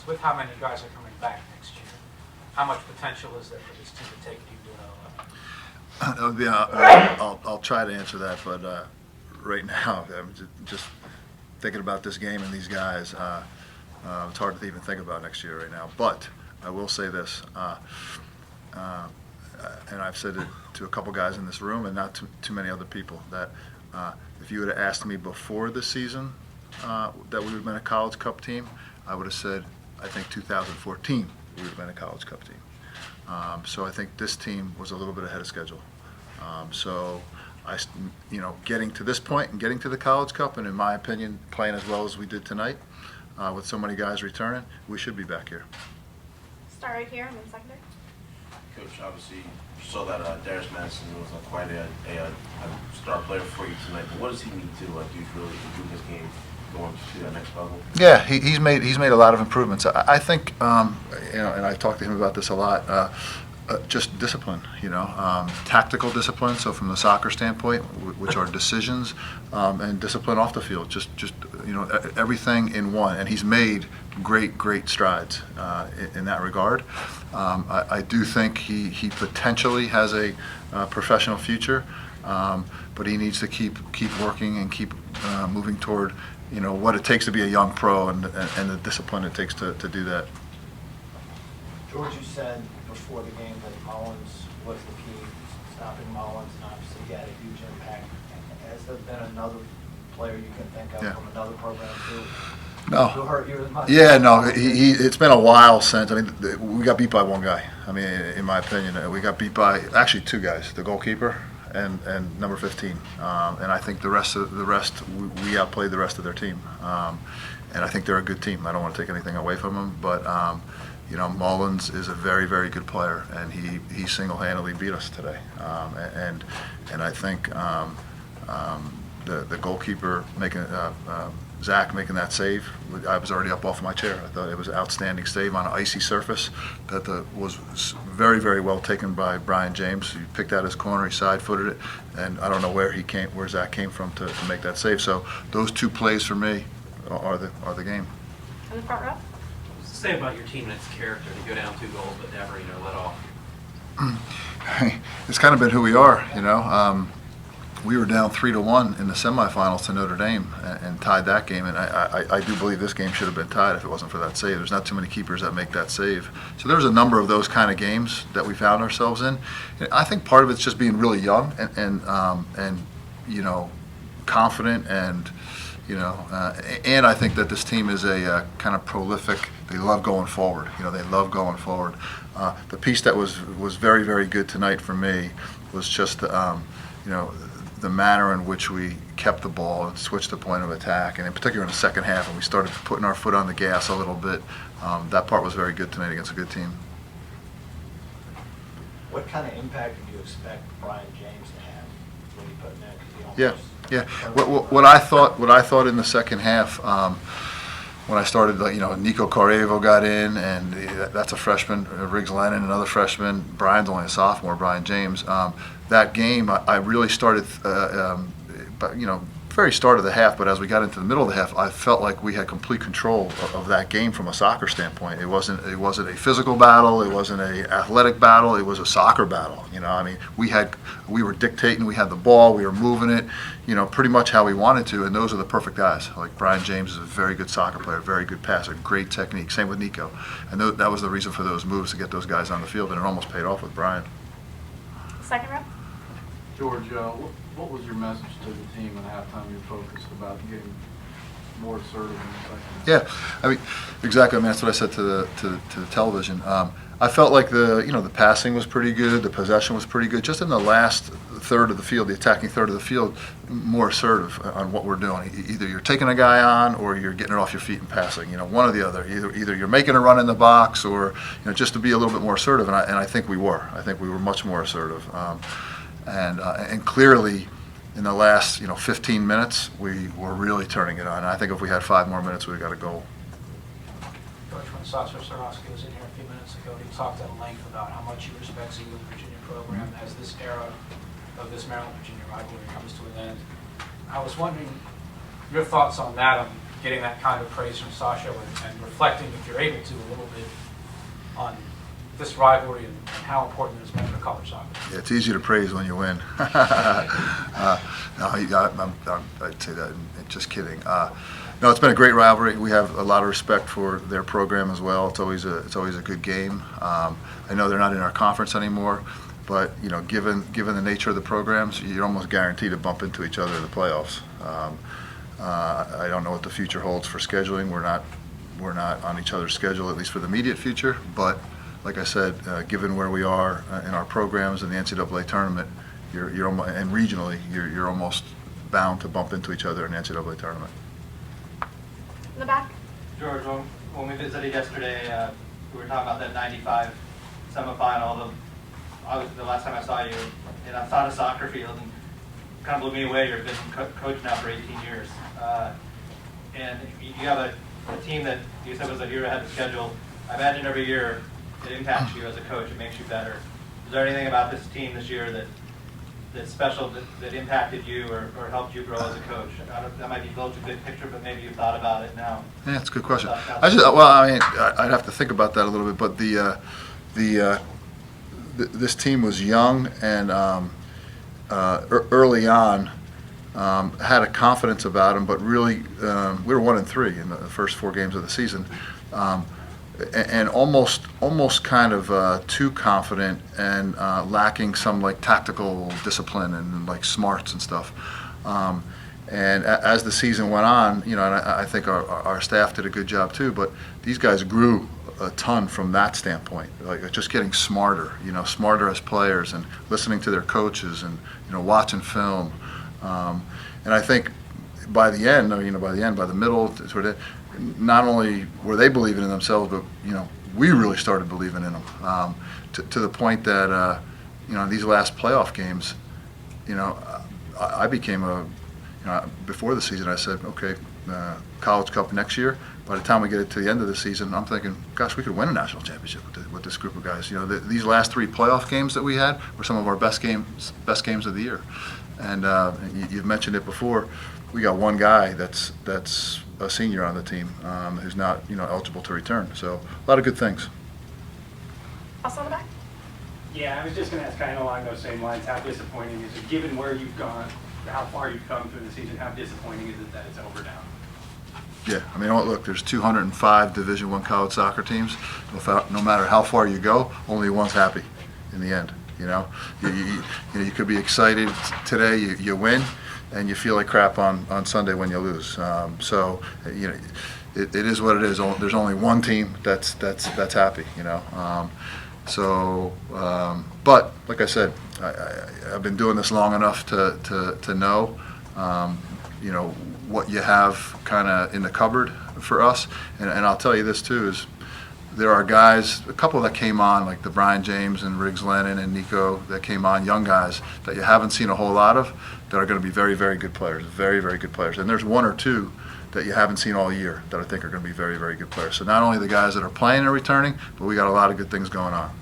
with how many guys are coming back next year, how much potential is there for this team to take it even to another level? I'll try to answer that, but right now, I'm just thinking about this game and these guys. It's hard to even think about next year right now. But I will say this, and I've said it to a couple guys in this room and not too many other people, that if you would have asked me before the season that we would have been a College Cup team, I would have said, I think 2014 we would have been a College Cup team. So I think this team was a little bit ahead of schedule. So getting to this point and getting to the College Cup, and in my opinion, playing as well as we did tonight, with so many guys returning, we should be back here. Start right here and then secondary. Coach, obviously, you saw that Darius Madison was quite a star player for you tonight. But what does he need to do to really improve his game going to that next level? Yeah, he's made a lot of improvements. I think, and I've talked to him about this a lot. Just discipline, tactical discipline. So from the soccer standpoint, which are decisions, and discipline off the field, just everything in one. And he's made great strides in that regard. I do think he potentially has a professional future, but he needs to keep working and keep moving toward what it takes to be a young pro and the discipline it takes to do that. George, you said before the game that Mullins was the key, stopping Mullins, and obviously he had a huge impact. Has there been another player you can think of from another program who hurt you as much? Yeah, no. It's been a while since. I mean, we got beat by one guy. I mean, in my opinion, we got beat by actually two guys: the goalkeeper and number 15. And I think the rest we outplayed the rest of their team. And I think they're a good team. I don't want to take anything away from them, but. Mullins is a very good player, and he single-handedly beat us today. And I think the goalkeeper Zach making that save, I was already up off my chair. I thought it was an outstanding save on an icy surface that was very well taken by Brian James. He picked out his corner, he side-footed it, and I don't know where Zach came from to make that save. So those two plays for me are the game. In the front row. Say about your team and its character to go down 2 goals but never, let off. It's kind of been who we are, We were down 3-1 in the semifinals to Notre Dame and tied that game, and I do believe this game should have been tied if it wasn't for that save. There's not too many keepers that make that save. So there's a number of those kind of games that we found ourselves in. And I think part of it's just being really young and confident and. And I think that this team is a kind of prolific. They love going forward. They love going forward. The piece that was very good tonight for me was just the manner in which we kept the ball and switched the point of attack, and in particular in the second half when we started putting our foot on the gas a little bit. That part was very good tonight against a good team. What kind of impact did you expect Brian James to have when you put him in? Yeah. What I thought in the second half, when I started, Nico Correvo got in, and that's a freshman. Riggs Lennon, another freshman. Brian's only a sophomore. Brian James. That game, I really started, very start of the half. But as we got into the middle of the half, I felt like we had complete control of that game from a soccer standpoint. It wasn't a physical battle. It wasn't a athletic battle. It was a soccer battle. We were dictating. We had the ball. We were moving it. Pretty much how we wanted to. And those are the perfect guys. Like Brian James is a very good soccer player, very good passer, great technique. Same with Nico. And that was the reason for those moves, to get those guys on the field, and it almost paid off with Brian. Second row. George, what was your message to the team at halftime? You're focused about getting more assertive in the second half. Yeah, exactly. That's what I said to the television. I felt like the passing was pretty good, the possession was pretty good. Just in the last third of the field, the attacking third of the field, more assertive on what we're doing. Either you're taking a guy on, or you're getting it off your feet and passing. One or the other. Either you're making a run in the box, or just to be a little bit more assertive. And I think we were. I think we were much more assertive. And clearly, in the last 15 minutes, we were really turning it on. And I think if we had 5 more minutes, we'd got a goal. Coach, when Sasha Sarowski was in here a few minutes ago, he talked at length about how much he respects you in the Virginia program as this era of this Maryland-Virginia rivalry comes to an end. I was wondering your thoughts on that, on getting that kind of praise from Sasha and reflecting, if you're able to, a little bit on this rivalry and how important it has been for college soccer. Yeah, it's easy to praise when you win. No, I'd say that. Just kidding. No, it's been a great rivalry. We have a lot of respect for their program as well. It's always a good game. I know they're not in our conference anymore, but you know, given the nature of the programs, you're almost guaranteed to bump into each other in the playoffs. I don't know what the future holds for scheduling. We're not on each other's schedule, at least for the immediate future. But like I said, given where we are in our programs in the NCAA tournament, and regionally, you're almost bound to bump into each other in the NCAA tournament. In the back. George, when we visited yesterday, we were talking about that '95 semifinal. The last time I saw you, and I saw the soccer field, and kind of blew me away. You've been coach now for 18 years, and you have a team that you said was a year ahead of schedule. I imagine every year it impacts you as a coach. It makes you better. Is there anything about this team this year that's special that impacted you or helped you grow as a coach? That might be a little too big picture, but maybe you've thought about it now. Yeah, that's a good question. I'd have to think about that a little bit. But this team was young and early on had a confidence about them. But really, we were 1-3 in the first 4 games of the season. And almost kind of too confident and lacking some like tactical discipline and like smarts and stuff. And as the season went on, you know, and I think our staff did a good job too. But these guys grew a ton from that standpoint, like just getting smarter, you know, smarter as players and listening to their coaches and you know watching film. And I think by the end, by the middle, sort of, not only were they believing in themselves, but you know we really started believing in them to the point that you know these last playoff games, you know, I became before the season I said, okay, College Cup next year. By the time we get it to the end of the season, I'm thinking, gosh, we could win a national championship with this group of guys. You know, these last 3 playoff games that we had were some of our best games of the year. And you've mentioned it before. We got one guy that's a senior on the team who's not eligible to return. So a lot of good things. Also in the back. Yeah, I was just going to ask kind of along those same lines. How disappointing is it, given where you've gone, how far you've come through the season? How disappointing is it that it's over now? Yeah, I mean, look, there's 205 Division I college soccer teams. No matter how far you go, only one's happy in the end. You know, you could be excited today, you win, and you feel like crap on Sunday when you lose. So you know, it is what it is. There's only one team that's happy. You know, but like I said, I've been doing this long enough to know, you know, what you have kind of in the cupboard for us. And I'll tell you this too, is there are guys, a couple that came on, like the Brian James and Riggs Lennon and Nico, that came on, young guys that you haven't seen a whole lot of, that are going to be very, very good players, very, very good players. And there's 1 or 2 that you haven't seen all year that I think are going to be very, very good players. So not only the guys that are playing are returning, but we got a lot of good things going on.